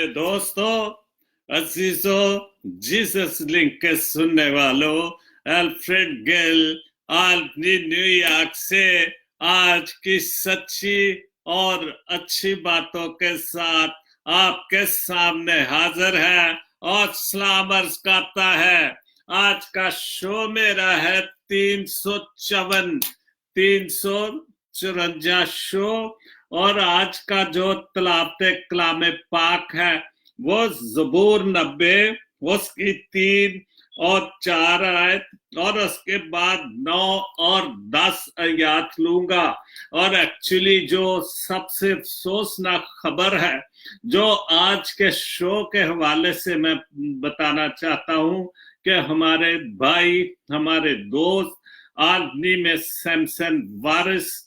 मेरे दोस्तों, अजीजों, Jesus link के सुनने वालों, अल्फ्रेड गिल अपनी न्यूयॉर्क से आज की सच्ची और अच्छी बातों के साथ आपके सामने हाजिर है और सलाम अर्ज करता है। आज का शो मेरा है 354 शो, और आज का जो तलावते कलाम पाक है वो ज़बूर 90 उसकी 3 और 4 आयत और उसके बाद 9 और 10 आयत लूंगा। और एक्चुअली जो सबसे अफसोसनाक खबर है जो आज के शो के हवाले से मैं बताना चाहता हूं कि हमारे भाई, हमारे दोस्त आदमी में सैमसन वारिस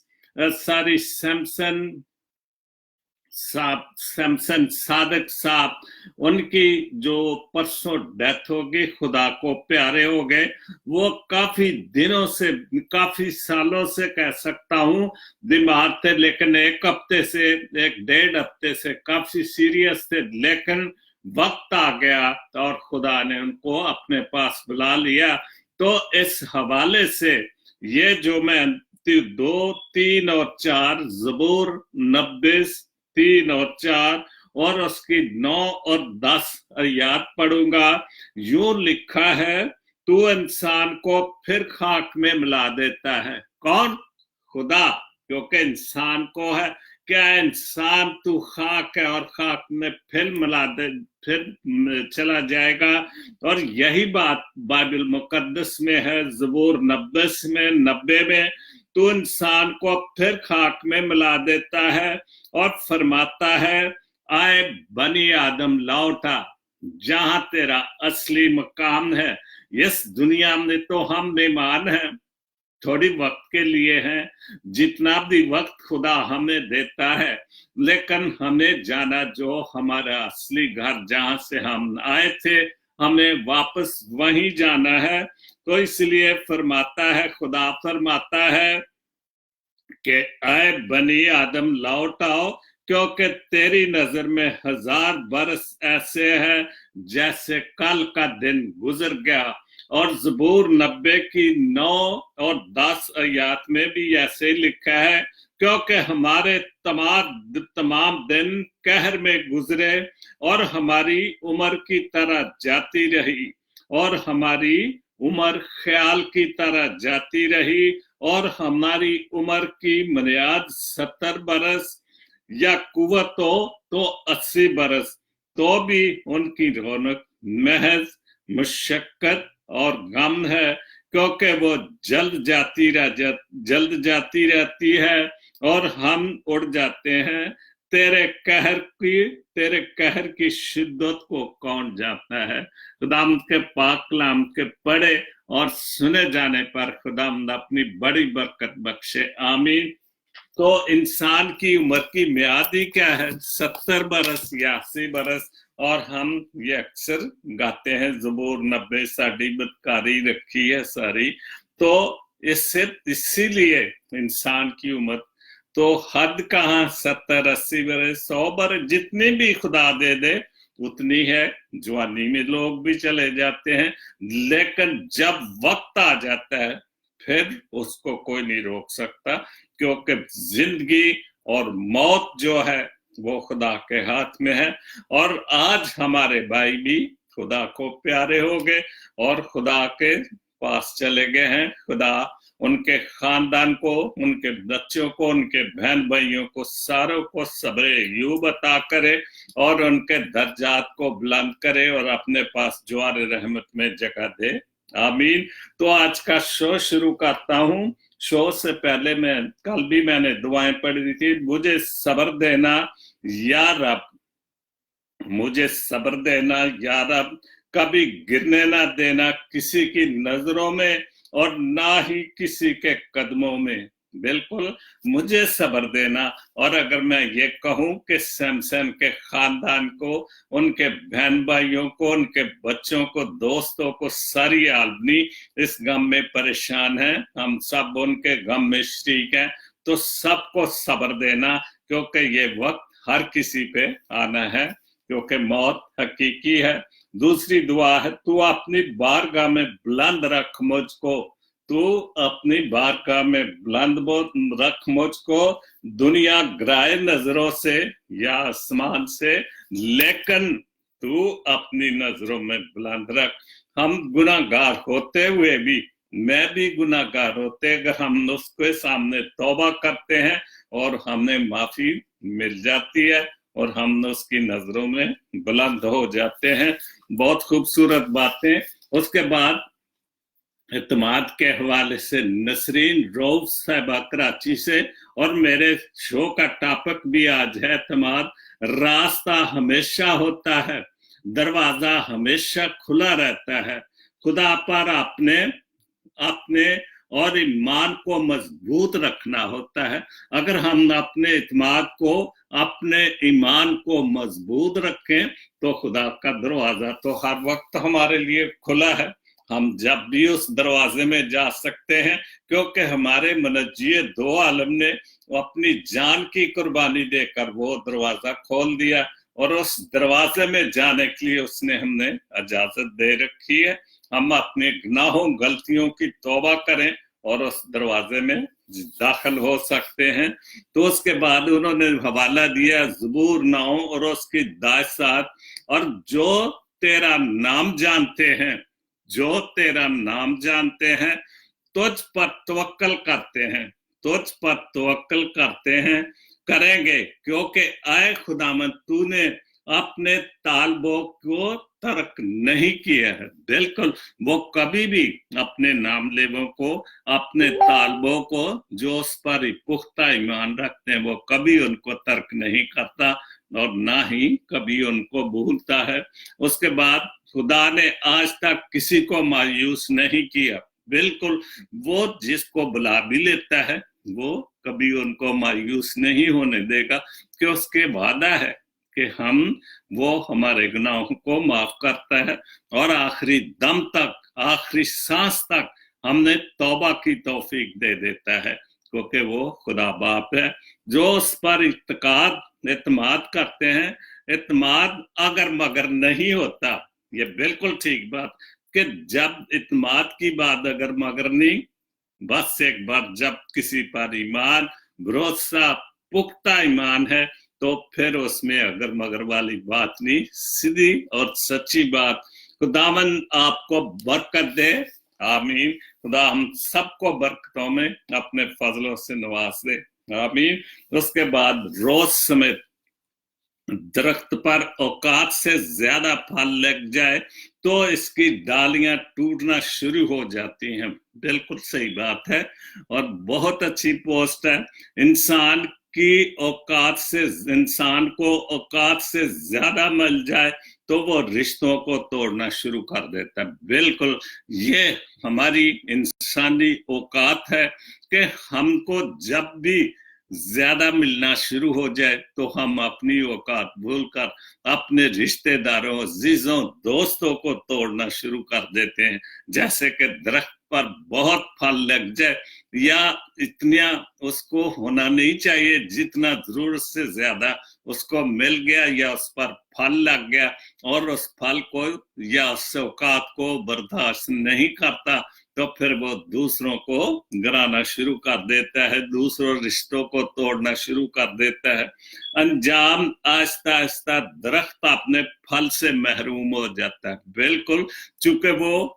सैमसन सादिक साहब, उनकी जो परसों डेथ होगी, खुदा को प्यारे हो गए। वो काफी दिनों से, काफी सालों से कह सकता हूं बीमार थे, लेकिन एक डेढ़ हफ्ते से काफी सीरियस थे, लेकिन वक्त आ गया और खुदा ने उनको अपने पास बुला लिया। तो इस हवाले से ये जो मैं 2, 3 और 4 ज़बूर 90 3 और 4 और उसकी 9 और 10 आयत पढ़ूंगा। यूं लिखा है, तू इंसान को फिर खाक में मिला देता है। कौन? खुदा, क्योंकि इंसान को है। क्या इंसान तू खाक है और खाक में फिर मिला दे, फिर चला जाएगा? और यही बात बाइबल मुकद्दस में है, ज़बूर 90 में तू इंसान को फिर खाक में मिला देता है और फरमाता है, आए बनी आदम लौटा जहां तेरा असली मकाम है। इस दुनिया में तो हम मेहमान हैं, थोड़ी वक्त के लिए हैं, जितना भी वक्त खुदा हमें देता है, लेकिन हमें जाना जो हमारा असली घर जहां से हम आए थे, हमें वापस वहीं जाना है। तो इसलिए फरमाता है, खुदा फरमाता है कि आए बनी आदम लौट आओ, क्योंकि तेरी नजर में 1000 बरस ऐसे हैं जैसे कल का दिन गुजर गया। और ज़बूर 90 की 9 और 10 आयत में भी ऐसे ही लिखा है, क्योंकि हमारे तमाम दिन कहर में गुजरे और हमारी उम्र की तरह जाती रही, और हमारी उम्र ख्याल की तरह जाती रही, और हमारी उम्र की बुनियाद 70 बरस या कुव्वत हो तो 80 बरस, तो भी उनकी रौनक महज मुशक्कत और गम है, क्योंकि वो जल्द जाती रहती है और हम उड़ जाते हैं। तेरे कहर की शिद्दत को कौन जानता है? खुदावंद के पाक कलाम के पढ़े और सुने जाने पर खुदावंद अपनी बड़ी बरकत बख्शे, आमीन। तो इंसान की उम्र की मियाद ही क्या है? 70 बरस या 80 बरस। और हम ये अक्सर गाते हैं, ज़बूर 90 साड़ी बदकारी रखी है सारी। तो इसीलिए इंसान की उम्र तो हद कहाँ 70 80 बरस, 100 बरस, जितनी भी खुदा दे दे उतनी है। जवानी में लोग भी चले जाते हैं, लेकिन जब वक्त आ जाता है फिर उसको कोई नहीं रोक सकता, क्योंकि जिंदगी और मौत जो है वो खुदा के हाथ में है। और आज हमारे भाई भी खुदा को प्यारे हो गए और खुदा के पास चले गए हैं। खुदा उनके खानदान को, उनके बच्चों को, उनके बहन भाइयों को, सारों को सब्र यूब अता करे और उनके दर्जात को बुलंद करे और अपने पास जवार रहमत में जगह दे, आमीन। तो आज का शो शुरू करता हूं। शो से पहले कल भी मैंने दुआएं पढ़ी थी। मुझे सब्र देना या रब, मुझे सब्र देना या रब, कभी गिरने ना देना किसी की नजरों में और ना ही किसी के कदमों में। बिल्कुल मुझे सब्र देना। और अगर मैं ये कहूं कि सैमसन के खानदान को, उनके बहन भाइयों को, उनके बच्चों को, दोस्तों को, सारी आदमी इस गम में परेशान है, हम सब उनके गम में शरीक हैं, तो सबको सब्र देना, क्योंकि ये वक्त हर किसी पे आना है। क्योंकि मौत हकीकी है। दूसरी दुआ है, तू अपनी बारगाह में बुलंद रख मुझको, तू अपनी बारगाह में बुलंद रख मुझको, दुनिया गिराए नजरों से या आसमान से, लेकिन तू अपनी नजरों में बुलंद रख। हम गुनाहगार होते हुए भी, मैं भी गुनाहगार होते, अगर हम उसके सामने तौबा करते हैं और हमें माफी मिल जाती है और हम उसकी नजरों में बुलंद हो जाते हैं। बहुत खूबसूरत बातें। उसके बाद इत्माद के हवाले से नसरीन रऊफ साहिबा कराची से, और मेरे शो का टॉपिक भी आज है इत्माद। रास्ता हमेशा होता है, दरवाजा हमेशा खुला रहता है। खुदा पर अपने और ईमान को मजबूत रखना होता है। अगर हम अपने इत्माद को, अपने ईमान को मजबूत रखें तो खुदा का दरवाजा तो हर वक्त हमारे लिए खुला है। हम जब भी उस दरवाजे में जा सकते हैं, क्योंकि हमारे मनज्जी दो आलम ने अपनी जान की कुर्बानी देकर वो दरवाजा खोल दिया, और उस दरवाजे में जाने के लिए उसने हमने इजाजत दे रखी है। हम अपने गुनाहों गलतियों की तौबा करें और उस दरवाजे में दाखिल हो सकते हैं। तो उसके बाद उन्होंने हवाला दिया ज़बूर 9 और उसकी 10 और जो तेरा नाम जानते हैं, जो तेरा नाम जानते हैं, तुझ पर तवक्कल करते हैं, तुझ पर तवक्कल करते हैं, करेंगे, क्योंकि आए खुदामंद तूने अपने तालबों को तर्क नहीं किया है। बिल्कुल, वो कभी भी अपने नाम लेवों को, अपने तालबों को, जो उस पर पुख्ता ईमान रखते हैं, वो कभी उनको तर्क नहीं करता और ना ही कभी उनको भूलता है। उसके बाद खुदा ने आज तक किसी को मायूस नहीं किया। बिल्कुल, वो जिसको बुला भी लेता है वो कभी उनको मायूस नहीं होने देगा, कि उसके वादा है कि वो हमारे गुनाहों को माफ करता है और आखिरी दम तक, आखिरी सांस तक हमने तौबा की तौफीक दे देता है, क्योंकि वो खुदा बाप है। जो उस पर इत्माद करते हैं, इत्माद अगर मगर नहीं होता। ये बिल्कुल ठीक बात कि जब इत्माद की बात अगर मगर नहीं, बस एक बार जब किसी पर ईमान, भरोसा, पुख्ता ईमान है, तो फिर उसमें अगर मगर वाली बात नहीं, सीधी और सच्ची बात। खुदावन आपको बरकत दे, आमीन। खुदा हम सबको बरकतों में अपने फजलों से नवाज दे, आमीन। उसके बाद रोज समेत दरख्त पर औकात से ज्यादा फल लग जाए तो इसकी डालियां टूटना शुरू हो जाती हैं। बिल्कुल सही बात है और बहुत अच्छी पोस्ट है। इंसान को औकात से ज्यादा मिल जाए तो वो रिश्तों को तोड़ना शुरू कर देता है। बिल्कुल, ये हमारी इंसानी औकात है कि हमको जब भी ज्यादा मिलना शुरू हो जाए तो हम अपनी औकात भूलकर अपने रिश्तेदारों, अजीजों, दोस्तों को तोड़ना शुरू कर देते हैं। जैसे कि दरख्त पर बहुत फल लग जाए या इतना उसको होना नहीं चाहिए, जितना जरूरत से ज्यादा उसको मिल गया या उस पर फल लग गया और उस फल को या उस औकात को बर्दाश्त नहीं करता, तो फिर वो दूसरों को गिराना शुरू कर देता है, दूसरों रिश्तों को तोड़ना शुरू कर देता है। अंजाम आहिस्ता आहिस्ता दरख्त अपने फल से महरूम हो जाता है। बिल्कुल, चूंकि वो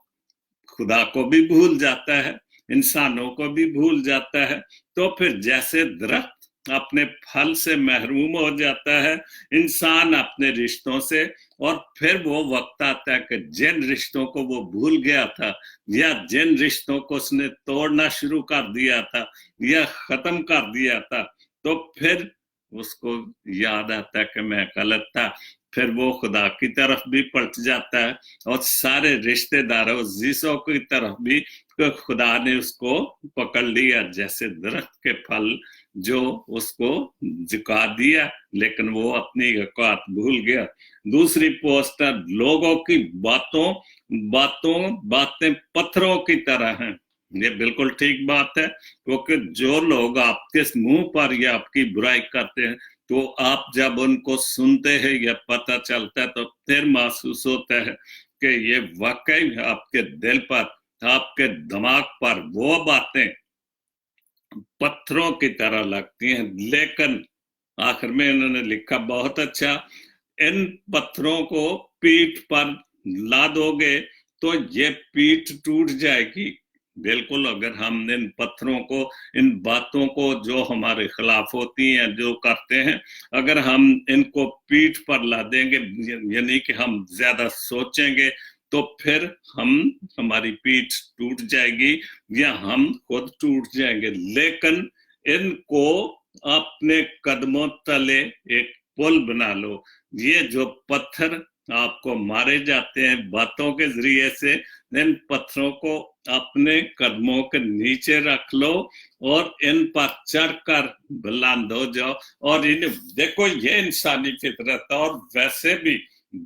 खुदा को भी भूल जाता है, इंसानों को भी भूल जाता है, तो फिर जैसे दरख्त अपने फल से महरूम हो जाता है, इंसान अपने रिश्तों से, और फिर वो वक्त आता है कि जिन रिश्तों को वो भूल गया था या जिन रिश्तों को उसने तोड़ना शुरू कर दिया था या खत्म कर दिया था, तो फिर उसको याद आता है कि मैं गलत था। फिर वो खुदा की तरफ भी पलट जाता है और सारे रिश्तेदारों, अजीजों की तरफ भी खुदा ने उसको पकड़ लिया, जैसे दरख्त के फल जो उसको झुका दिया, लेकिन वो अपनी औकात भूल गया। दूसरी पोस्टर, लोगों की बातें पत्थरों की तरह हैं। ये बिल्कुल ठीक बात है, क्योंकि जो लोग आपके मुंह पर या आपकी बुराई करते हैं तो आप जब उनको सुनते हैं या पता चलता है तो फिर महसूस होता है कि ये वाकई में आपके दिल पर, आपके दिमाग पर वो बातें पत्थरों की तरह लगती हैं। लेकिन आखिर में इन्होंने लिखा बहुत अच्छा, इन पत्थरों को पीठ पर ला दोगे तो ये पीठ टूट जाएगी। बिल्कुल, अगर हम इन पत्थरों को, इन बातों को जो हमारे खिलाफ होती हैं, जो करते हैं, अगर हम इनको पीठ पर ला देंगे, यानी कि हम ज्यादा सोचेंगे, तो फिर हमारी पीठ टूट जाएगी या हम खुद टूट जाएंगे। लेकिन इनको अपने कदमों तले एक पुल बना लो। ये जो पत्थर आपको मारे जाते हैं बातों के जरिए से, इन पत्थरों को अपने कदमों के नीचे रख लो और इन पर चढ़कर बुलंद हो जाओ। और इन्हें देखो, ये इंसानी फितरत है। और वैसे भी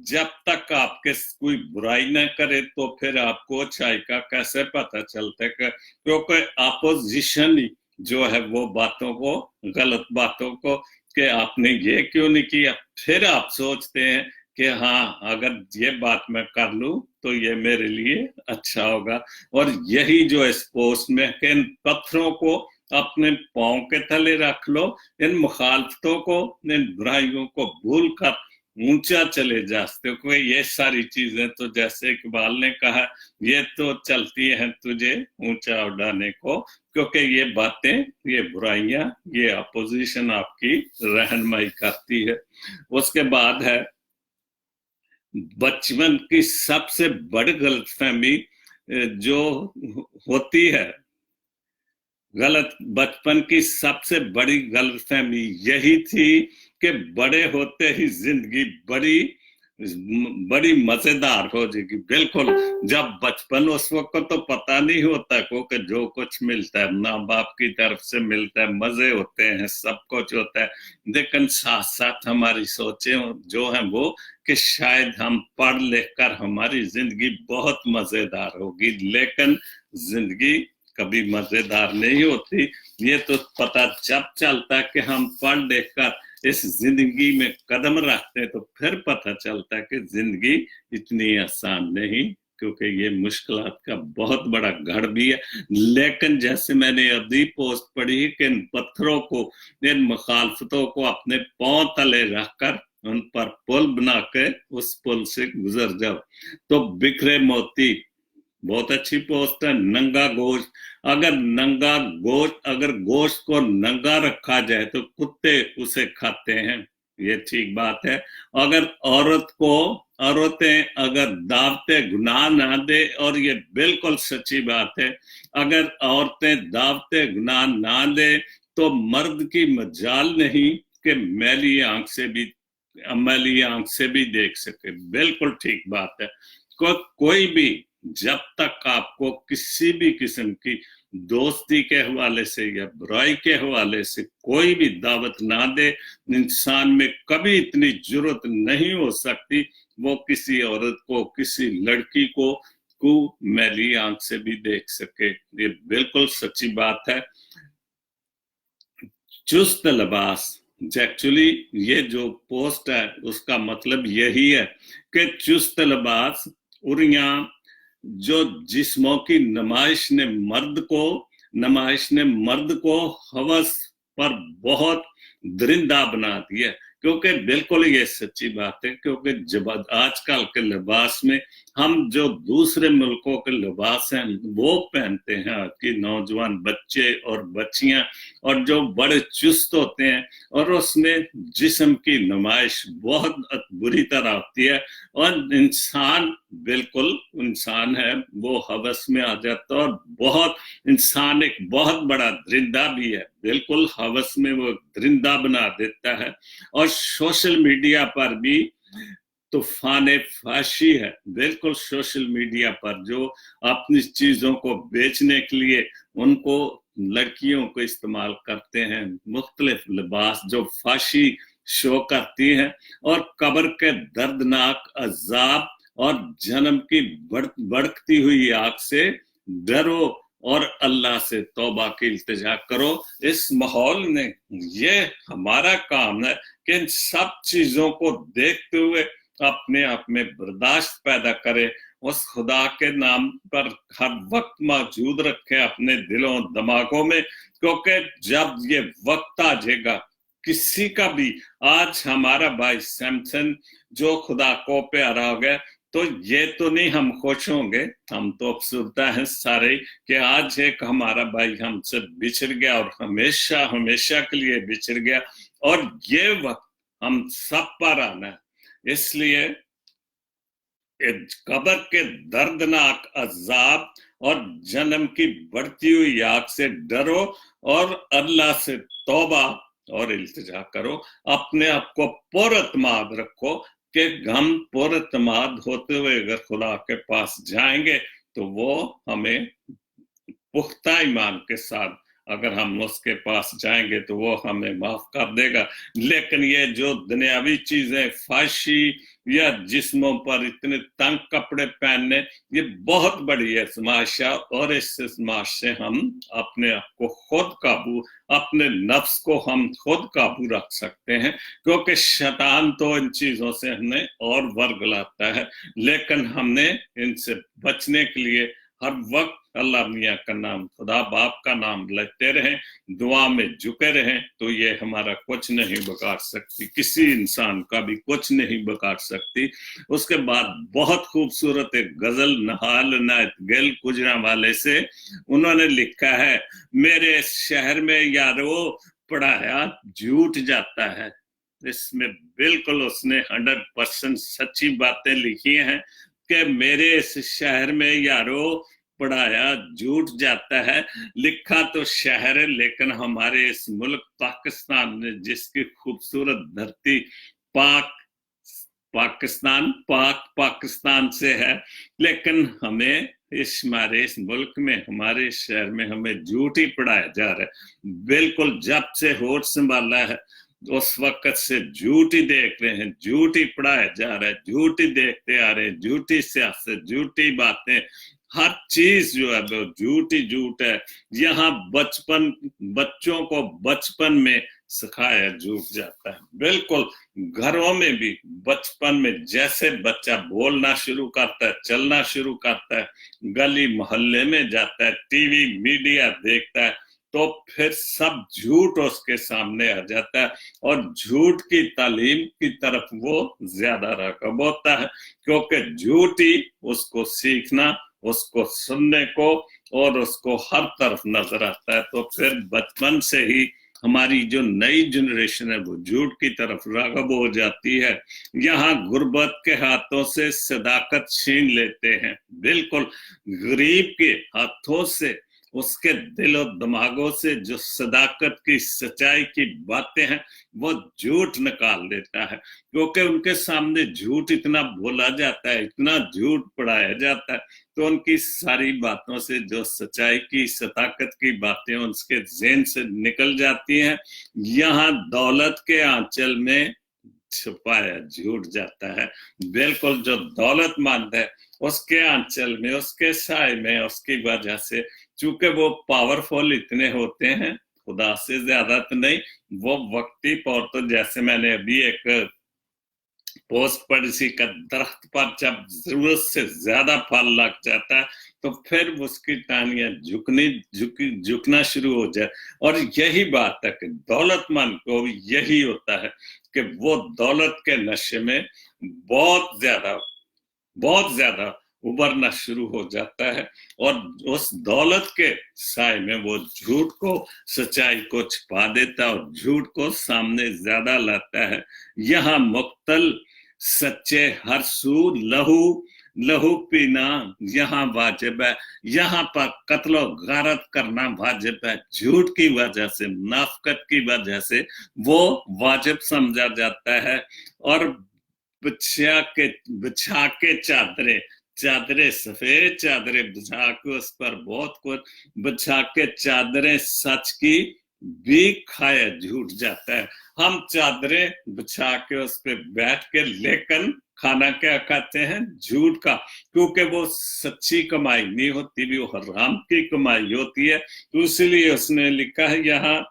जब तक आपके कोई बुराई ना करे तो फिर आपको अच्छाई का कैसे पता चलता है? क्योंकि अपोजिशन जो है वो बातों को, गलत बातों को, कि आपने ये क्यों नहीं किया, फिर आप सोचते हैं कि हाँ, अगर ये बात मैं कर लूं तो ये मेरे लिए अच्छा होगा। और यही जो इस पोस्ट में कि इन पत्थरों को अपने पांव के तले रख लो, इन मुखालफतों को, इन बुराइयों को भूल कर ऊंचा चले जाते हो। ये सारी चीजें तो जैसे इकबाल ने कहा, ये तो चलती हैं तुझे ऊंचा उड़ाने को, क्योंकि ये बातें, ये बुराइयां, ये अपोजिशन आपकी रहनुमाई करती है। उसके बाद है बचपन की सबसे बड़ी गलतफहमी जो होती है, बचपन की सबसे बड़ी गलतफहमी यही थी कि बड़े होते ही जिंदगी बड़ी मजेदार हो जाएगी। बिल्कुल, जब बचपन, उस वक्त तो पता नहीं होता को कि जो कुछ मिलता है माँ बाप की तरफ से मिलता है, मजे होते हैं, सब कुछ होता है। लेकिन साथ साथ हमारी सोचें जो है वो कि शायद हम पढ़ लिख कर हमारी जिंदगी बहुत मजेदार होगी। लेकिन जिंदगी कभी मजेदार नहीं होती। ये तो पता जब चलता कि हम पढ़ लिख कर इस जिंदगी में कदम रखते हैं तो फिर पता चलता है कि जिंदगी इतनी आसान नहीं, क्योंकि ये मुश्किलात का बहुत बड़ा गढ़ भी है। लेकिन जैसे मैंने अभी पोस्ट पढ़ी कि इन पत्थरों को, इन मुखालफतों को अपने पांव तले रखकर उन पर पुल बना के उस पुल से गुजर जाओ। तो बिखरे मोती, बहुत अच्छी पोस्ट है। नंगा गोश्त, अगर गोश्त को नंगा रखा जाए तो कुत्ते उसे खाते हैं, ये ठीक बात है। अगर औरतें अगर दावतें गुनाह ना दे, और ये बिल्कुल सच्ची बात है, अगर औरतें दावतें गुनाह ना दे तो मर्द की मजाल नहीं कि मैली आंख से भी देख सके। बिल्कुल ठीक बात है। कोई भी जब तक आपको किसी भी किस्म की दोस्ती के हवाले से या बुराई के हवाले से कोई भी दावत ना दे, इंसान में कभी इतनी जरूरत नहीं हो सकती वो किसी औरत को, किसी लड़की को मैली आंख से भी देख सके। ये बिल्कुल सच्ची बात है। चुस्त लिबास, एक्चुअली ये जो पोस्ट है उसका मतलब यही है कि चुस्त लिबास उरिया जो जिस्मों की नुमाइश ने मर्द को हवस पर बहुत दरिंदा बना दिया। क्योंकि बिल्कुल ये सच्ची बात है, क्योंकि जब आजकल के लिबास में हम जो दूसरे मुल्कों के लिबास हैं वो पहनते हैं कि नौजवान बच्चे और बच्चियां, और जो बड़े चुस्त होते हैं, और उसमें जिस्म की नुमाइश बहुत बुरी तरह होती है, और इंसान बिल्कुल इंसान है वो हवस में आ जाता है। और बहुत इंसान एक बहुत बड़ा दरिंदा भी है, बिल्कुल हवस में वो दरिंदा बना देता है। और सोशल मीडिया पर भी तूफान फाशी है। बिल्कुल, सोशल मीडिया पर जो अपनी चीजों को बेचने के लिए उनको लड़कियों को इस्तेमाल करते हैं, मुख्तलिफ लिबास जो फाशी शो करती हैं, और कब्र के दर्दनाक अजाब और जन्म की बढ़ती हुई आग से डरो اور अल्लाह से तौबा की इल्तिजा करो। इस माहौल में ये हमारा काम है कि इन सब चीजों को देखते हुए अपने आप में बर्दाश्त पैदा करे, उस खुदा के नाम पर हर वक्त मौजूद रखे अपने दिलों दिमागों में, क्योंकि जब ये वक्त आ जाएगा किसी का भी, आज हमारा भाई सैमसन जो खुदा को प्यारा हो गया, तो ये तो नहीं हम खुश होंगे, हम तो अफसरदा हैं सारे कि आज एक हमारा भाई हमसे बिछड़ गया और हमेशा हमेशा के लिए बिछड़ गया, और ये वक्त हम सब पर आना है। इसलिए कब्र के दर्दनाक अजाब और जन्म की बढ़ती हुई आग से डरो और अल्लाह से तौबा और इल्तिजा करो। अपने आप को पुरअतमाद रखो कि हम पुरअतमाद होते हुए अगर खुदा के पास जाएंगे तो वो हमें पुख्ता ईमान के साथ, अगर हम उसके पास जाएंगे तो वो हमें माफ कर देगा। लेकिन ये जो दुनियावी चीजें, फाशी या जिस्मों पर इतने तंग कपड़े पहनने, ये बहुत बड़ी आजमाइश है, और इस आजमाइश से हम अपने आप को खुद काबू, अपने नफ्स को हम खुद काबू रख सकते हैं, क्योंकि शैतान तो इन चीजों से हमें और वर्गलाता है। लेकिन हमने इनसे बचने के लिए हर वक्त अल्लाह मियाँ का नाम, खुदा बाप का नाम लेते रहें, दुआ में झुके रहें, तो ये हमारा कुछ नहीं बिगाड़ सकती, किसी इंसान का भी कुछ नहीं बिगाड़ सकती। उसके बाद बहुत खूबसूरत एक गजल नहाल नायत गिल गुजरांवाले से उन्होंने लिखा है, मेरे शहर में यारो पढ़ाया झूठ जाता है। इसमें बिल्कुल उसने 100% सच्ची बातें लिखी हैं कि मेरे इस शहर में यारो पढ़ाया झूठ जाता है। लिखा तो शहर है, लेकिन हमारे इस मुल्क पाकिस्तान में, जिसकी खूबसूरत धरती पाकिस्तान से है, लेकिन हमें हमारे इस मुल्क में, हमारे शहर में हमें झूठ ही पढ़ाया जा रहा है। बिल्कुल जब से होश संभाला है उस वक्त से झूठ ही देख रहे हैं, झूठ ही पढ़ाया जा रहा है, झूठ ही देखते आ रहे हैं, झूठी सियासत, झूठी बातें, हर चीज जो है वो झूठ ही झूठ है। यहाँ बच्चों को बचपन में सिखाया झूठ जाता है। बिल्कुल घरों में भी बचपन में जैसे बच्चा बोलना शुरू करता है, चलना शुरू करता है, गली मोहल्ले में जाता है, टीवी मीडिया देखता है, तो फिर सब झूठ उसके सामने आ जाता है, और झूठ की तालीम की तरफ वो ज्यादा राग़िब होता है, क्योंकि झूठ ही उसको सीखना, उसको सुनने को और उसको हर तरफ नजर आता है। तो फिर बचपन से ही हमारी जो नई जनरेशन है वो झूठ की तरफ राग़िब हो जाती है। यहाँ गुर्बत के हाथों से सदाकत छीन लेते हैं, बिल्कुल गरीब के हाथों से, उसके दिल और दिमागों से जो सदाकत की, सच्चाई की बातें हैं वो झूठ निकाल देता है, क्योंकि उनके सामने झूठ इतना बोला जाता है, इतना झूठ पढ़ाया जाता है, तो उनकी सारी बातों से जो सच्चाई की, सदाकत की बातें उनके ज़हन से निकल जाती हैं। यहाँ दौलत के आंचल में छुपाया झूठ जाता है। बिल्कुल जो दौलतमंद है उसके आंचल में, उसके साए में, उसकी वजह से, चूंकि वो पावरफुल इतने होते हैं, खुदा से ज्यादा तो नहीं, वो वक्ती तौर तो, जैसे मैंने अभी एक पोस्ट पढ़ी सी, का दरख्त पर जब जरूरत से ज्यादा फल लग जाता है तो फिर उसकी टांगियां झुकना शुरू हो जाए। और यही बात है कि दौलतमंद को यही होता है कि वो दौलत के नशे में बहुत ज्यादा उबरना शुरू हो जाता है, और उस दौलत के साए में वो झूठ को, सच्चाई को छिपा देता है और झूठ को सामने ज्यादा लाता है। यहाँ मुक्तल सच्चे हर सू लहू पीना यहाँ वाजिब है, यहाँ पर कत्लो गारत करना वाजिब है। झूठ की वजह से, मुनाफिकत की वजह से वो वाजिब समझा जाता है। और बिछा के चादरें सफेद चादरें बिछा के, उस पर बहुत कुछ बिछा के चादरें सच की भी खाया झूठ जाता है। हम चादरें बिछा के उस पे बैठ के, लेकिन खाना क्या खाते हैं? झूठ का, क्योंकि वो सच्ची कमाई नहीं होती, भी वो हराम की कमाई होती है। तो इसलिए उसने लिखा है यहाँ,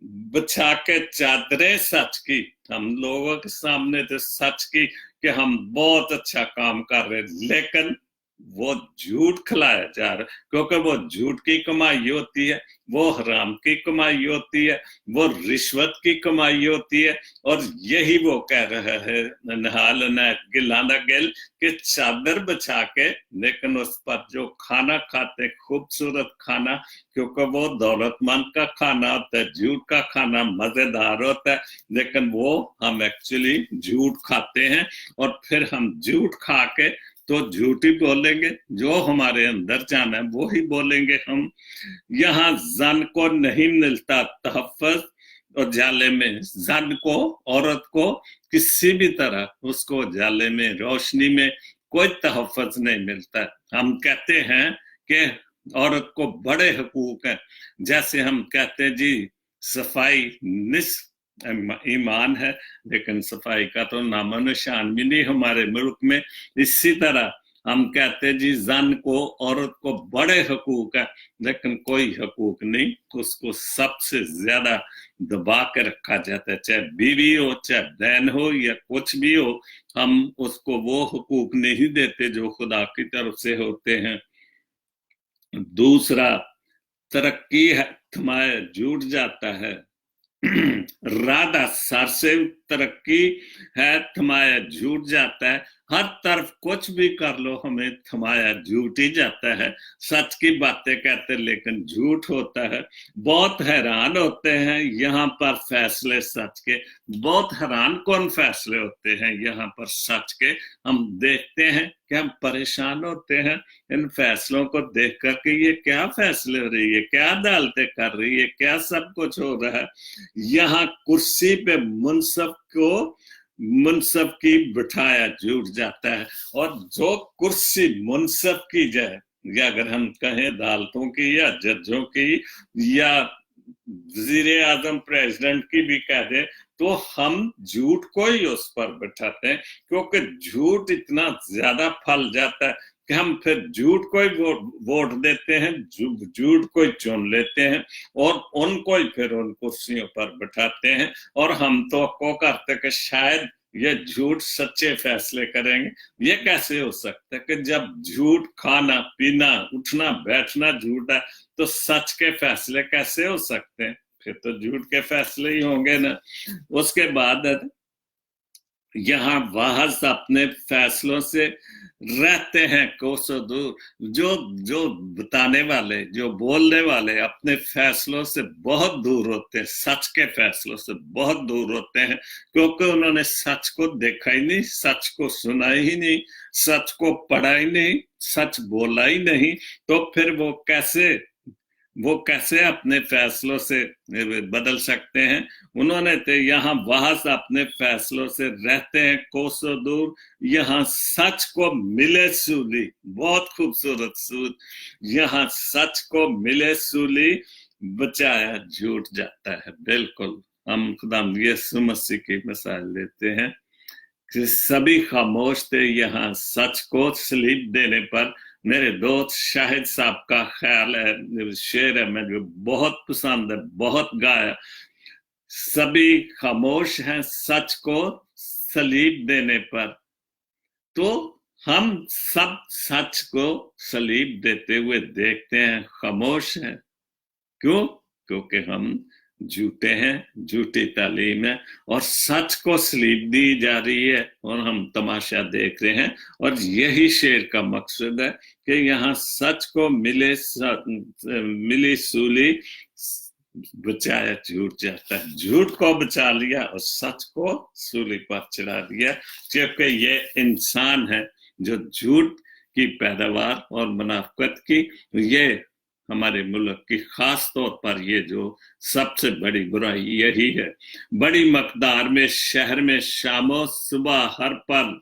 बिछा के चादरें सच की। हम लोगों के सामने तो सच की कि हम बहुत अच्छा काम कर रहे, लेकिन वो झूठ खिलाया जा रहा है, क्योंकि वो झूठ की कमाई होती है, वो हराम की कमाई होती है, वो रिश्वत की कमाई होती है। और यही वो कह रहा है नहाल न गिलाना गिल कि चादर बिछा के, लेकिन उस पर जो खाना खाते, खूबसूरत खाना, क्योंकि वो दौलतमंद का खाना होता है, झूठ का खाना मजेदार होता है, लेकिन वो हम एक्चुअली झूठ खाते हैं। और फिर हम झूठ खा के तो झूठ ही बोलेंगे, जो हमारे अंदर जाना है वो ही बोलेंगे हम। यहाँ जन को नहीं मिलता तहफ़्फ़ुज़, और जाले में जन को, औरत को किसी भी तरह उसको जाले में, रोशनी में कोई तहफ़्फ़ुज़ नहीं मिलता। हम कहते हैं कि औरत को बड़े हकूक हैं, जैसे हम कहते हैं जी सफाई निस्फ ईमान है, लेकिन सफाई का तो नामो निशान भी नहीं हमारे मुल्क में। इसी तरह हम कहते जी जन को, औरत को बड़े हकूक है, लेकिन कोई हकूक नहीं, उसको सबसे ज्यादा दबा के रखा जाता है। चाहे बीवी हो, चाहे बहन हो, या कुछ भी हो, हम उसको वो हकूक नहीं देते जो खुदा की तरफ से होते हैं। दूसरा, तरक्की है थमाया झूठ जाता है। राधा सर से तरक्की है, थमाया झूठ जाता है। हर तरफ कुछ भी कर लो, हमें थमाया झूठ ही जाता है। सच की बातें कहते लेकिन झूठ होता है। बहुत हैरान होते हैं यहाँ पर फैसले सच के, बहुत हैरान कौन फैसले होते हैं यहाँ पर सच के। हम देखते हैं कि हम परेशान होते हैं इन फैसलों को देख कर के, ये क्या फैसले हो रही है, क्या अदालतें कर रही है, क्या सब कुछ हो रहा है। यहाँ कुर्सी पे मुनसब की बिठाया झूठ जाता है। और जो कुर्सी मुनसब की जाए, या अगर हम कहें अदालतों की या जजों की या वजीर आजम प्रेसिडेंट की भी कह दे, तो हम झूठ को ही उस पर बिठाते हैं, क्योंकि झूठ इतना ज्यादा फैल जाता है कि हम फिर झूठ को ही वोट देते हैं, झूठ को ही चुन लेते हैं, और उनको ही फिर उन कुर्सियों पर बिठाते हैं। और हम तो करते कि शायद ये झूठ सच्चे फैसले करेंगे। ये कैसे हो सकता है कि जब झूठ खाना पीना उठना बैठना झूठ है, तो सच के फैसले कैसे हो सकते हैं? फिर तो झूठ के फैसले ही होंगे ना। उसके बाद यहाँ वाहस अपने फैसलों से रहते हैं कोसों दूर। जो बताने वाले, जो बोलने वाले अपने फैसलों से बहुत दूर होते हैं, सच के फैसलों से बहुत दूर होते हैं, क्योंकि उन्होंने सच को देखा ही नहीं, सच को सुना ही नहीं, सच को पढ़ा ही नहीं, सच बोला ही नहीं। तो फिर वो कैसे अपने फैसलों से बदल सकते हैं? उन्होंने तो यहाँ वहां से अपने फैसलों से रहते हैं कोसों दूर, यहाँ सच को मिले सूली। बहुत खूबसूरत सूद, यहाँ सच को मिले सूली, बचाया झूठ जाता है। बिल्कुल हम खुदा यीशु मसीह की मिसाल लेते हैं कि सभी खामोश थे यहाँ सच को सलीब देने पर। मेरे दोस्त शाहिद साहब का ख्याल है, शेर है, मुझे बहुत पसंद है, बहुत गाया। सभी खामोश हैं सच को सलीब देने पर, तो हम सब सच को सलीब देते हुए देखते हैं, खामोश हैं। क्यों? क्योंकि हम झूठे हैं, झूठी तालीम है, और सच को सलीब दी जा रही है, और हम तमाशा देख रहे हैं। और यही शेर का मकसद है कि यहाँ सच को मिली सूली, बचाया झूठ जाता है। झूठ को बचा लिया और सच को सूली पर चढ़ा दिया, क्योंकि ये इंसान है जो झूठ की पैदावार और मुनाफिकत की, ये हमारे मुल्क की खास तौर पर ये जो सबसे बड़ी बुराई यही है। बड़ी मकदार में शहर में शामो सुबह हर पल,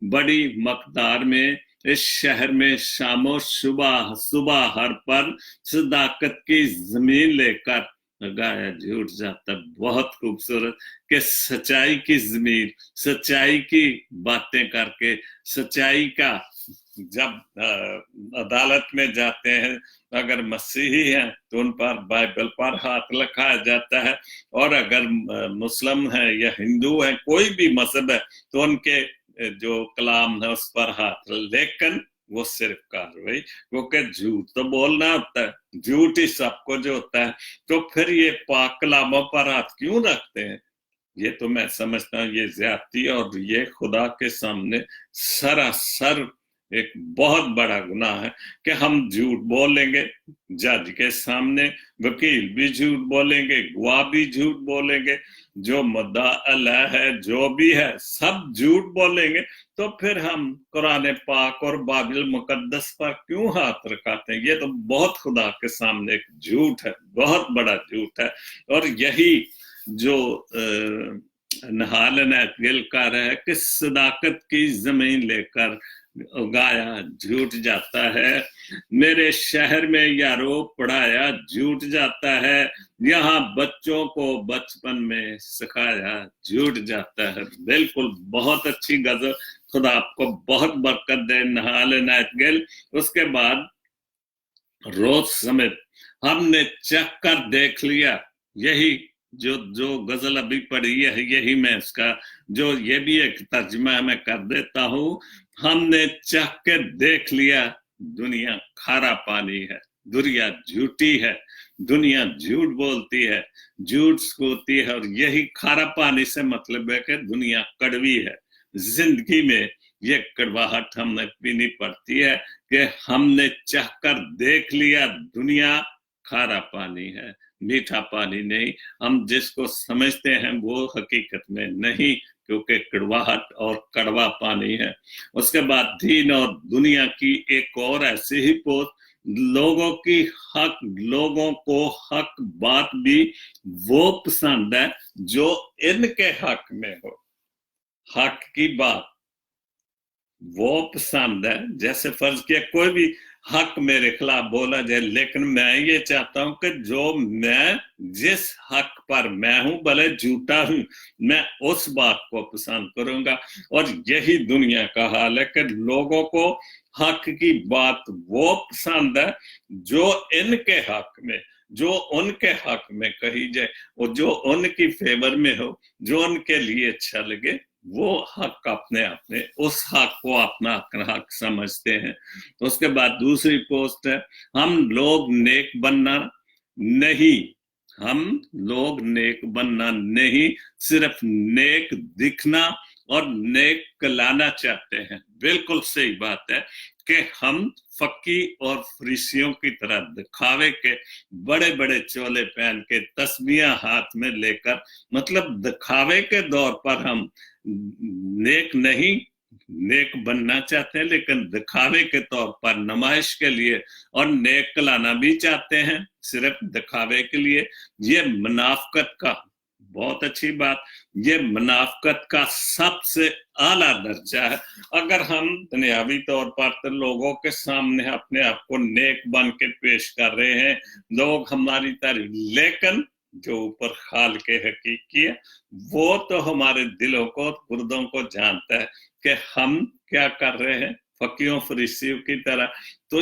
बड़ी मकदार में इस शहर में शामो सुबह हर पल, सदाकत की जमीन लेकर गाया झूठ जाता है। बहुत खूबसूरत कि सच्चाई की ज़मीर, सच्चाई की बातें करके, सच्चाई का जब अदालत में जाते हैं, अगर मसीही हैं तो उन पर बाइबल पर हाथ लगाया जाता है, और अगर मुस्लिम है या हिंदू है, कोई भी मजहब है, तो उनके जो कलाम है उस पर हाथ, लेकिन वो सिर्फ कार्रवाई, क्योंकि झूठ तो बोलना होता है, झूठ ही सबको जो होता है, तो फिर ये पाक कलामों पर हाथ क्यों रखते हैं? ये तो मैं समझता हूँ ये ज्यादती, और ये खुदा के सामने सरासर एक बहुत बड़ा गुनाह है कि हम झूठ बोलेंगे, जज के सामने वकील भी झूठ बोलेंगे, गवाह भी झूठ बोलेंगे, जो मुद्दा अलह है जो भी है सब झूठ बोलेंगे, तो फिर हम कुरान पाक और बाइबल मुकद्दस पर क्यों हाथ रखाते हैं? ये तो बहुत खुदा के सामने एक झूठ है, बहुत बड़ा झूठ है। और यही जो नहाल गिल कर है कि सदाकत की जमीन लेकर उगाया झूठ जाता है, मेरे शहर में यारो पढ़ाया झूठ जाता है, यहाँ बच्चों को बचपन में सिखाया झूठ जाता है। बिल्कुल, बहुत अच्छी गजल, खुदा आपको बहुत बरकत दे नहाल गिल। उसके बाद रोज समेत हमने चख कर देख लिया, यही जो गजल अभी पढ़ी है, यही मैं इसका जो ये भी एक तर्जुमा मैं कर देता हूँ। हमने चख के देख लिया, दुनिया खारा पानी है, दुनिया झूठी है, दुनिया झूठ बोलती है, झूठ सिखाती है, और यही खारा पानी से मतलब है कि दुनिया कड़वी है। जिंदगी में ये कड़वाहट हमें पीनी पड़ती है कि हमने चाहकर देख लिया, दुनिया खारा पानी है, मीठा पानी नहीं। हम जिसको समझते हैं वो हकीकत में नहीं, क्योंकि कड़वाहट और कड़वा पानी है। उसके बाद दीन और दुनिया की एक और ऐसी ही पोस्ट, लोगों को हक बात भी वो पसंद है जो इनके हक में हो। हक की बात वो पसंद है, जैसे फर्ज किया कोई भी हक मेरे खिलाफ बोला जाए, लेकिन मैं ये चाहता हूं कि जो मैं जिस हक पर मैं हूं, भले झूठा हूं, मैं उस बात को पसंद करूंगा। और यही दुनिया का हाल है कि लोगों को हक की बात वो पसंद है जो इनके हक में, जो उनके हक में कही जाए, और जो उनकी फेवर में हो, जो उनके लिए अच्छा लगे, वो हक अपने अपने उस हक को अपना हक समझते हैं। उसके बाद दूसरी पोस्ट है, हम लोग नेक बनना नहीं, हम लोग नेक बनना नहीं, सिर्फ नेक दिखना और नेक कहलाना चाहते हैं। बिल्कुल सही बात है कि हम फकी और फरीसियों की तरह दिखावे के बड़े बड़े चोले पहन के तस्बीहां हाथ में लेकर, मतलब दिखावे के दौर पर हम नेक नहीं, नेक बनना चाहते हैं, लेकिन दिखावे के तौर पर नुमाइश के लिए, और नेक कहलाना भी चाहते हैं सिर्फ दिखावे के लिए। ये मुनाफकत का, बहुत अच्छी बात, ये मुनाफकत का सबसे आला दर्जा है। अगर हम दुनियावी तौर पर तो लोगों के सामने अपने आप को नेक बन के पेश कर रहे हैं, लोग हमारी तारीफ, लेकिन जो ऊपर खाल के हकीकी है वो तो हमारे दिलों को, गुर्दों को जानता है कि हम क्या कर रहे हैं, फकियों फरीसियों की तरह। तो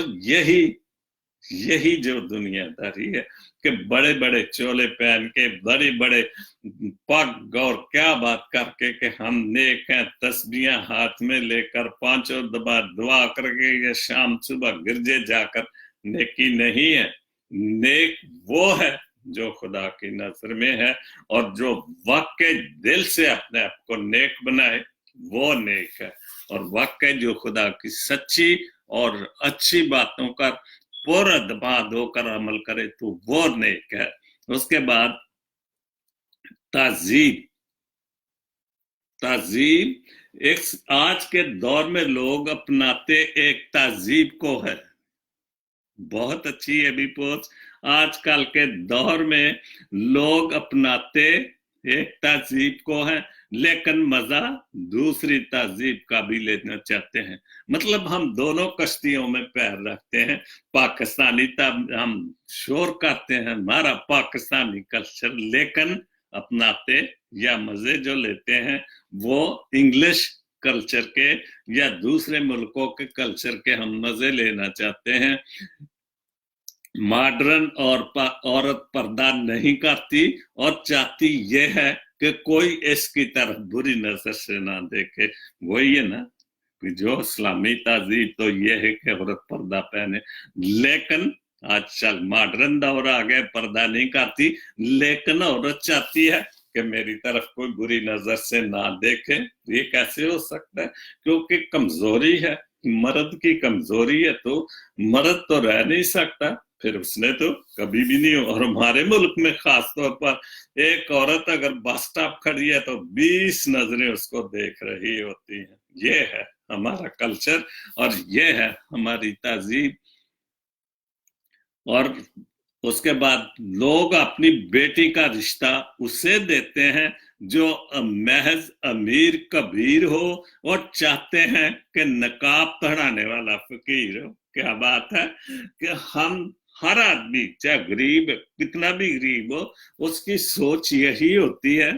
यही जो दुनियादारी है कि बड़े बड़े चोले पहन के, बड़े बड़े पग और क्या बात करके कि हम नेक हैं, तस्बीहां हाथ में लेकर पांचों दबा दुआ करके या शाम सुबह गिरजे जाकर, नेकी नहीं है। नेक वो है जो खुदा की नजर में है, और जो वाकई दिल से अपने आप को नेक बनाए वो नेक है, और वाकई जो खुदा की सच्ची और अच्छी बातों का पूरा दबाद होकर अमल करे तो वो नेक है। उसके बाद तहजीब एक आज के दौर में लोग अपनाते एक तहजीब को है, बहुत अच्छी है भी पोस्ट, आजकल के दौर में लोग अपनाते एक तहजीब को है लेकिन मजा दूसरी तहजीब का भी लेना चाहते हैं। मतलब हम दोनों कश्तियों में पैर रखते हैं। पाकिस्तानी तब हम शोर करते हैं हमारा पाकिस्तानी कल्चर, लेकिन अपनाते या मजे जो लेते हैं वो इंग्लिश कल्चर के या दूसरे मुल्कों के कल्चर के हम मजे लेना चाहते हैं। मॉडर्न और औरत पर्दा नहीं करती और चाहती ये है कि कोई इसकी तरफ बुरी नजर से ना देखे। वही है ना कि जो इस्लामी तहजीब तो ये है कि औरत पर्दा पहने, लेकिन आजकल मॉडर्न दौर आ गए, पर्दा नहीं करती, लेकिन औरत चाहती है कि मेरी तरफ कोई बुरी नजर से ना देखे। ये कैसे हो सकता है? क्योंकि कमजोरी है, मर्द की कमजोरी है, तो मर्द तो रह नहीं सकता, फिर उसने तो कभी भी नहीं। और हमारे मुल्क में खास तौर पर एक औरत अगर बस स्टॉप खड़ी है तो 20 नजरें उसको देख रही होती हैं। ये है हमारा कल्चर और ये है हमारी तहजीब। और उसके बाद लोग अपनी बेटी का रिश्ता उसे देते हैं जो महज अमीर कबीर हो और चाहते हैं कि नकाब पहनाने वाला फकीर हो। क्या बात है कि हम हर आदमी चाहे गरीब कितना भी गरीब हो, उसकी सोच यही होती है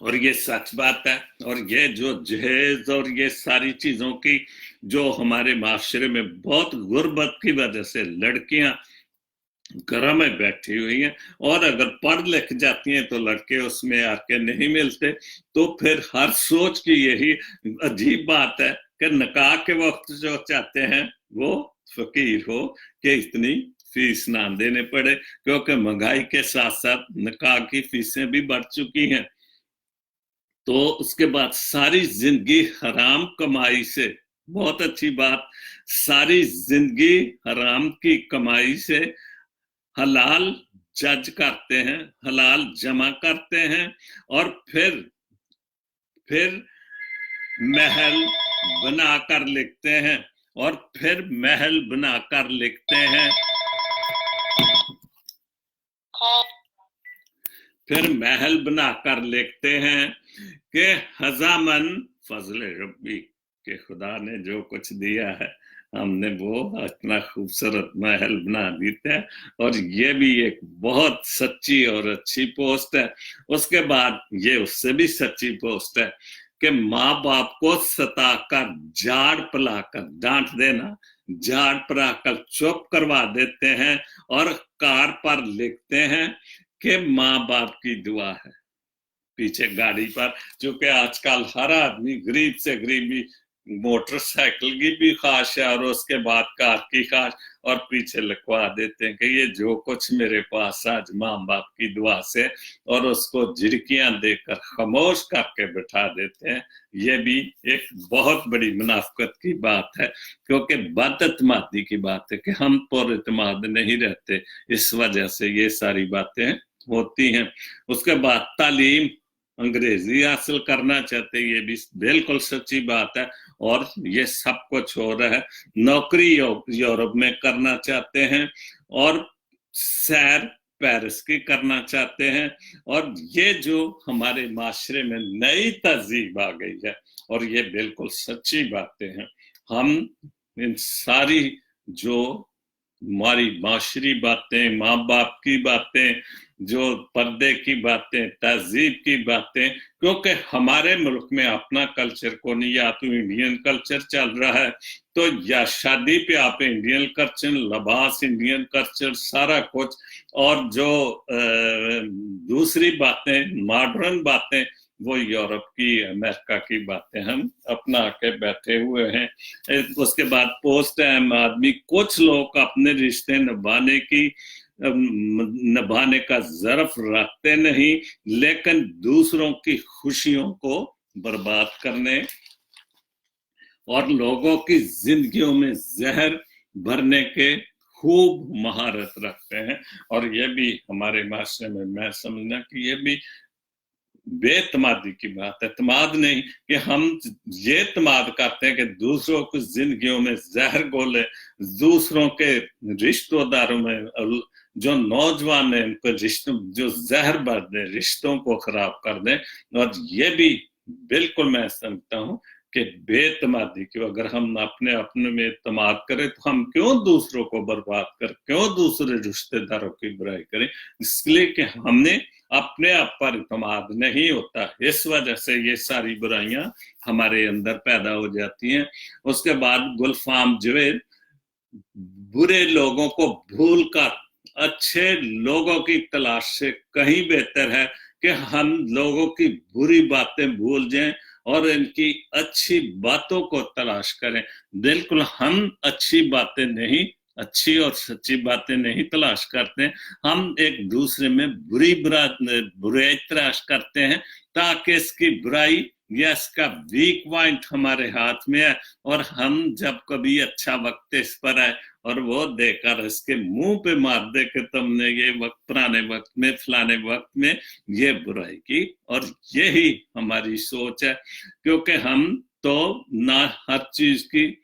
और ये सच बात है। और ये जो जहेज और ये सारी चीजों की जो हमारे माशरे में बहुत गुर्बत की वजह से लड़कियां घर में बैठी हुई हैं, और अगर पढ़ लिख जाती हैं तो लड़के उसमें आके नहीं मिलते, तो फिर हर सोच की यही अजीब बात है कि निकाह के वक्त जो चाहते हैं वो फकीर हो कि इतनी फीस ना देने पड़े, क्योंकि महंगाई के साथ साथ निकाह की फीसें भी बढ़ चुकी हैं। तो उसके बाद सारी जिंदगी हराम कमाई से, बहुत अच्छी बात, सारी जिंदगी हराम की कमाई से हलाल जज करते हैं, हलाल जमा करते हैं, और फिर महल बनाकर लिखते हैं, और फिर महल बनाकर लिखते हैं, फिर महल बनाकर लिखते हैं कि हजामन फजल रब्बी, के खुदा ने जो कुछ दिया है हमने वो इतना खूबसूरत महल बना देते हैं। और ये भी एक बहुत सच्ची और अच्छी पोस्ट है। उसके बाद ये उससे भी सच्ची पोस्ट है कि माँ बाप को सताकर झाड़ पिलाकर डांट देना, झाड़ पिलाकर चुप करवा देते हैं, और कार पर लिखते हैं कि माँ बाप की दुआ है पीछे गाड़ी पर। चूंकि आजकल हर आदमी गरीब से गरीबी, मोटरसाइकिल की भी ख्वाहिश है और उसके बाद कार की ख्वाहिश, और पीछे लिखवा देते हैं कि ये जो कुछ मेरे पास आज माँ बाप की दुआ से, और उसको झिड़कियां देकर खामोश करके बिठा देते हैं। ये भी एक बहुत बड़ी मुनाफिकत की बात है, क्योंकि बदअतमादी की बात है कि हम पुरइत्माद नहीं रहते, इस वजह से ये सारी बातें होती हैं। उसके बाद तालीम अंग्रेजी हासिल करना चाहते हैं, ये भी बिल्कुल सच्ची बात है, और ये सब कुछ हो रहा है। नौकरी यूरोप में करना चाहते हैं, और सैर पेरिस की करना चाहते हैं, और ये जो हमारे माशरे में नई तहजीब आ गई है, और ये बिल्कुल सच्ची बातें हैं। हम इन सारी जो हमारी माशरी बातें, माँ बाप की बातें, जो पर्दे की बातें, तहजीब की बातें, क्योंकि हमारे मुल्क में अपना कल्चर को नहीं, या तो इंडियन कल्चर चल रहा है, तो या शादी पे आप इंडियन कल्चर, लिबास इंडियन कल्चर, सारा कुछ, और जो दूसरी बातें मॉडर्न बातें वो यूरोप की, अमेरिका की बातें हम अपना के बैठे हुए हैं। उसके बाद पोस्ट टाइम आदमी, कुछ लोग अपने रिश्ते निभाने का ज़र्फ रखते नहीं, लेकिन दूसरों की खुशियों को बर्बाद करने और लोगों की जिंदगियों में जहर भरने के खूब महारत रखते हैं। और ये भी हमारे माशरे में मैं समझना कि ये भी बेतमादी की बात है। एतमाद नहीं कि हम ये एतमाद करते हैं कि दूसरों की जिंदगियों में जहर घोले, दूसरों के रिश्तेदारों में जो नौजवान है उनको रिश्तों, जो जहर भर दे, रिश्तों को खराब कर दे। और ये भी बिल्कुल मैं समझता हूँ कि बेतमादी की, अगर हम अपने में एतमाद करें तो हम क्यों दूसरों को बर्बाद कर, क्यों दूसरे रिश्तेदारों की बुराई करें? इसलिए कि हमने अपने आप पर एतमाद नहीं होता, इस वजह से ये सारी बुराइयां हमारे अंदर पैदा हो जाती हैं। उसके बाद गुलफाम जुबैर, बुरे लोगों को भूलकर अच्छे लोगों की तलाश से कहीं बेहतर है कि हम लोगों की बुरी बातें भूल जाएं और इनकी अच्छी बातों को तलाश करें। बिल्कुल हम अच्छी बातें नहीं, अच्छी और सच्ची बातें नहीं तलाश करते, हम एक दूसरे में बुराई तलाश करते हैं ताकि इसकी बुराई या इसका वीक पॉइंट हमारे हाथ में है, और हम जब कभी अच्छा वक्त इस पर आए और वो देकर इसके मुंह पे मार दे कि तुमने ये वक्त, पुराने वक्त में, फलाने वक्त में ये बुराई की। और यही हमारी सोच है, क्योंकि हम तो ना हर चीज की,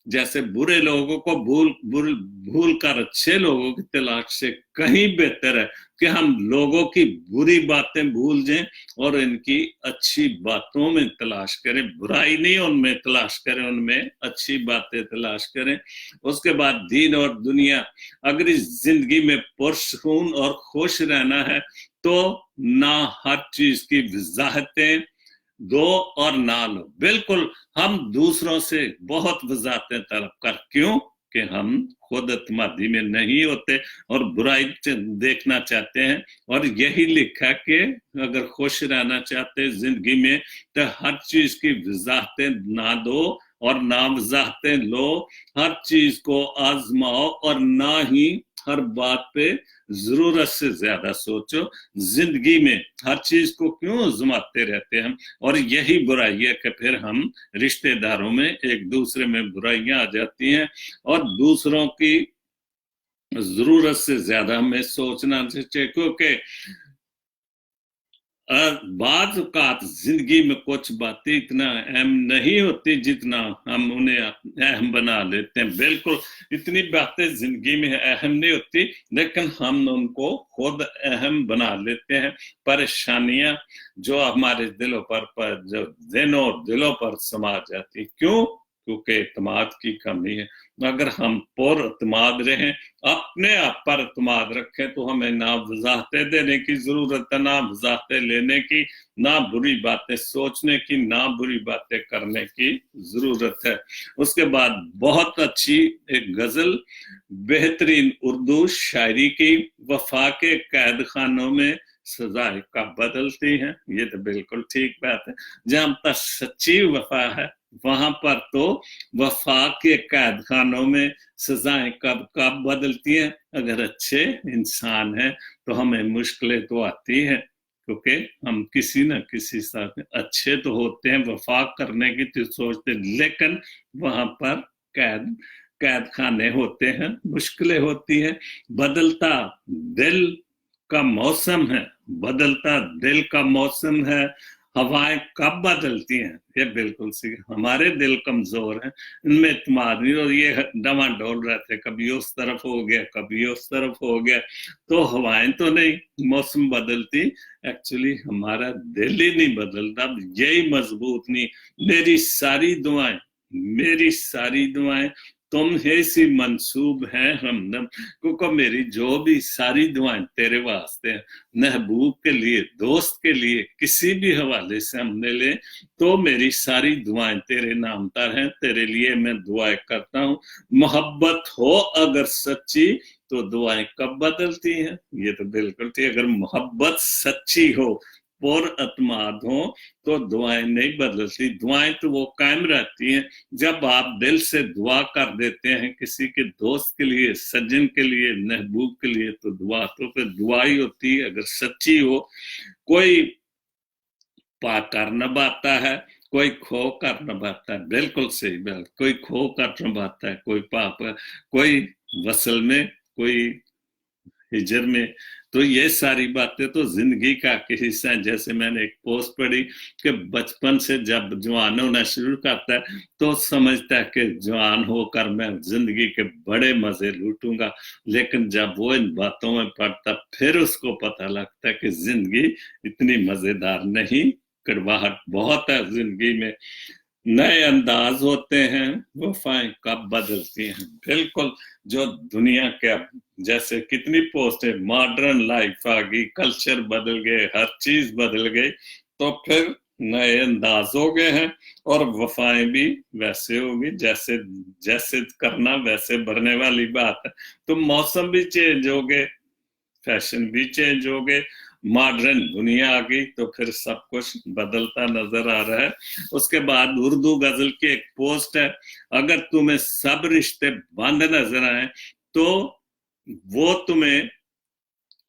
जैसे बुरे लोगों को भूल कर अच्छे लोगों की तलाश से कहीं बेहतर है कि हम लोगों की बुरी बातें भूल जाएं और इनकी अच्छी बातों में तलाश करें। बुराई नहीं उनमें तलाश करें, उनमें अच्छी बातें तलाश करें। उसके बाद दीन और दुनिया, अगर इस जिंदगी में पुरसकून और खुश रहना है तो ना हर चीज की वजाहतें दो और ना लो। बिल्कुल हम दूसरों से बहुत वजाहतें तलब कर, क्यों कि हम खुद एतमादी में नहीं होते और बुराई देखना चाहते हैं। और यही लिखा कि अगर खुश रहना चाहते जिंदगी में तो हर चीज की वजाहतें ना दो और ना वजाहतें लो, हर चीज को आजमाओ और ना ही हर बात पे जरूरत से ज्यादा सोचो। जिंदगी में हर चीज को क्यों आजमाते रहते हैं हम? और यही बुराई है कि फिर हम रिश्तेदारों में एक दूसरे में बुराइयां आ जाती हैं और दूसरों की जरूरत से ज्यादा हमें सोचना चाहिए, क्योंकि बाद जिंदगी में कुछ बातें इतना अहम नहीं होती जितना हम उन्हें अहम बना लेते हैं। बिल्कुल इतनी बातें जिंदगी में अहम नहीं होती, लेकिन हम उनको खुद अहम बना लेते हैं। परेशानियां जो हमारे दिलों पर जो दिलों पर समा जाती, क्यों? क्योंकि एतमाद की कमी है। अगर हम पर एतमाद रहें, अपने आप पर एतमाद रखें, तो हमें ना वजाहतें देने की जरूरत है, ना वजाहतें लेने की, ना बुरी बातें सोचने की, ना बुरी बातें करने की जरूरत है। उसके बाद बहुत अच्छी एक गजल, बेहतरीन उर्दू शायरी की, वफा के कैद खानों में सजाएं कब बदलती हैं। ये तो बिल्कुल ठीक बात है। जहां पर सच्ची वफा है वहां पर तो वफा के कैद खानों में सजाएं कब कब बदलती हैं। अगर अच्छे इंसान हैं तो हमें मुश्किलें तो आती हैं, क्योंकि हम किसी न किसी साथ अच्छे तो होते हैं, वफा करने की तो सोचते, लेकिन वहां पर कैद खाने होते हैं, मुश्किलें होती हैं। बदलता दिल का मौसम है, बदलता दिल का मौसम है, हवाएं कब बदलती हैं। ये बिल्कुल सी, हमारे दिल कमजोर हैं, इनमें इत्मीनान नहीं, और ये डमाडोल रहते, कभी उस तरफ हो गया कभी उस तरफ हो गया। तो हवाएं तो नहीं मौसम बदलती, एक्चुअली हमारा दिल ही नहीं बदलता, यही मजबूत नहीं। मेरी सारी दुआएं तुम है सी मंसूब है हमदम, क्योंकि मेरी जो भी सारी दुआएं तेरे वास्ते हैं, महबूब के लिए, दोस्त के लिए, किसी भी हवाले से हमने ले तो मेरी सारी दुआएं तेरे नाम पर हैं, तेरे लिए मैं दुआएं करता हूँ। मोहब्बत हो अगर सच्ची तो दुआएं कब बदलती हैं। ये तो बिल्कुल ठीक, अगर मोहब्बत सच्ची हो, पर एतमाद हो, तो दुआएं नहीं बदलती। दुआएं तो वो कायम रहती हैं जब आप दिल से दुआ कर देते हैं किसी के दोस्त के लिए, सज्जन के लिए, महबूब के लिए, तो दुआ तो फिर दुआ ही होती है अगर सच्ची हो। कोई पा कर नभाता है, कोई खो कर नभाता है, बिल्कुल सही बात। कोई खो कर नभाता है, कोई पाप, कोई वसल में, कोई हिजर में, तो ये सारी बातें तो जिंदगी का हिस्सा है। जैसे मैंने एक पोस्ट पढ़ी कि बचपन से जब जवान होना शुरू करता है तो समझता है कि जवान होकर मैं जिंदगी के बड़े मजे लूटूंगा, लेकिन जब वो इन बातों में पड़ता फिर उसको पता लगता है कि जिंदगी इतनी मजेदार नहीं, कड़वाहट बहुत है जिंदगी में। नए अंदाज होते हैं, वफाएं कब बदलती हैं। बिल्कुल, जो दुनिया के जैसे कितनी पोस्ट है, मॉडर्न लाइफ आ गई, कल्चर बदल गए, हर चीज बदल गई, तो फिर नए अंदाज हो गए हैं और वफाएं भी वैसे होगी जैसे जैसे करना वैसे भरने वाली बात है। तो मौसम भी चेंज हो गए, फैशन भी चेंज हो गए, मॉडर्न दुनिया आ गई, तो फिर सब कुछ बदलता नजर आ रहा है। उसके बाद उर्दू गजल की एक पोस्ट है, अगर तुम्हें सब रिश्ते बंद नजर आए तो वो तुम्हें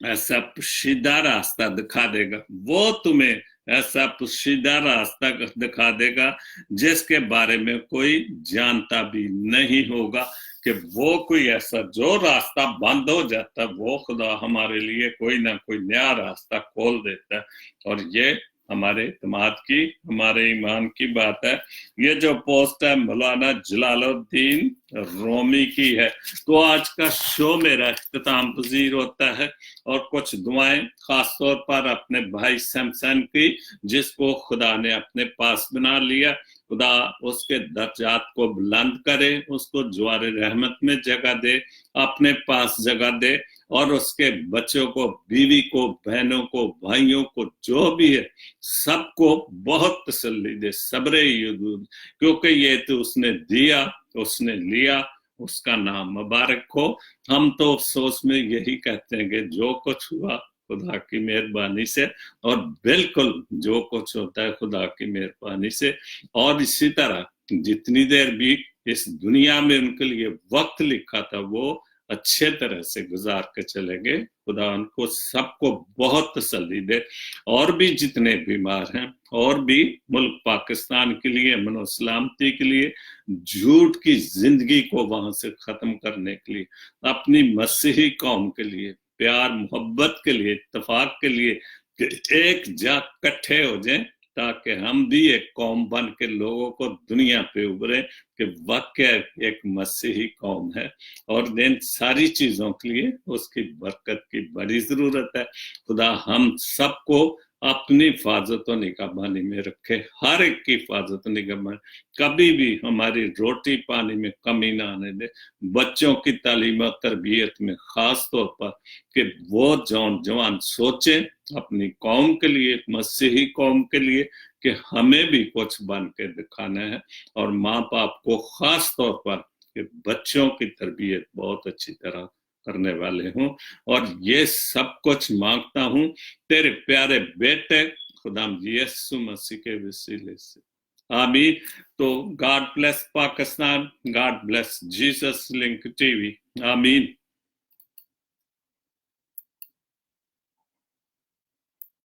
ऐसा पुशीदा रास्ता दिखा देगा, वो तुम्हें ऐसा पुशीदा रास्ता दिखा देगा जिसके बारे में कोई जानता भी नहीं होगा, कि वो कोई ऐसा जो रास्ता बंद हो जाता है वो खुदा हमारे लिए कोई ना कोई नया रास्ता खोल देता है। और ये हमारे इत्मीनान की, हमारे ईमान की बात है। ये जो पोस्ट है मौलाना जलालुद्दीन रूमी की है। तो आज का शो मेरा इख्तिताम पजीर होता है और कुछ दुआएं खास तौर पर अपने भाई सैमसन की, जिसको खुदा ने अपने पास बना लिया। खुदा उसके दर्जात को बुलंद करे, उसको जवारे रहमत में जगह दे, अपने पास जगह दे, और उसके बच्चों को, बीवी को, बहनों को, भाइयों को, जो भी है सबको बहुत तसल्ली दे, सब्र युदूद, क्योंकि ये तो उसने दिया, उसने लिया, उसका नाम मुबारक हो। हम तो अफसोस में यही कहते हैं कि जो कुछ हुआ खुदा की मेहरबानी से, और बिल्कुल जो कुछ होता है खुदा की मेहरबानी से। और इसी तरह जितनी देर भी इस दुनिया में उनके लिए वक्त लिखा था वो अच्छे तरह से गुजार के चलेंगे। खुदा उनको सबको बहुत तसल्ली दे। और भी जितने बीमार हैं, और भी मुल्क पाकिस्तान के लिए, अमन और सलामती के लिए, झूठ की जिंदगी को वहां से खत्म करने के लिए, अपनी मसीही कौम के लिए, प्यार मोहब्बत के लिए, इत्तेफाक के लिए, कि एक जा इकट्ठे हो जाएं ताकि हम भी एक कौम बन के लोगों को दुनिया पे उभरे कि वाकई एक मसीही कौम है। और इन सारी चीजों के लिए उसकी बरकत की बड़ी जरूरत है। खुदा हम सबको अपनी हिफाजत और निगहबानी में रखे, हर एक की हिफाजत निगहबानी, कभी भी हमारी रोटी पानी में कमी ना आने दे। बच्चों की तालीम और तरबियत में खास तौर पर कि वो जवान सोचें अपनी कौम के लिए, मसीही कौम के लिए, कि हमें भी कुछ बन के दिखाना है। और माँ बाप को खास तौर पर कि बच्चों की तरबियत बहुत अच्छी तरह करने वाले हों। और ये सब कुछ मांगता हूं तेरे प्यारे बेटे खुदा यीशु मसीह के वसीले से, आमीन। तो God bless Pakistan, God bless Jesus link TV, आमीन।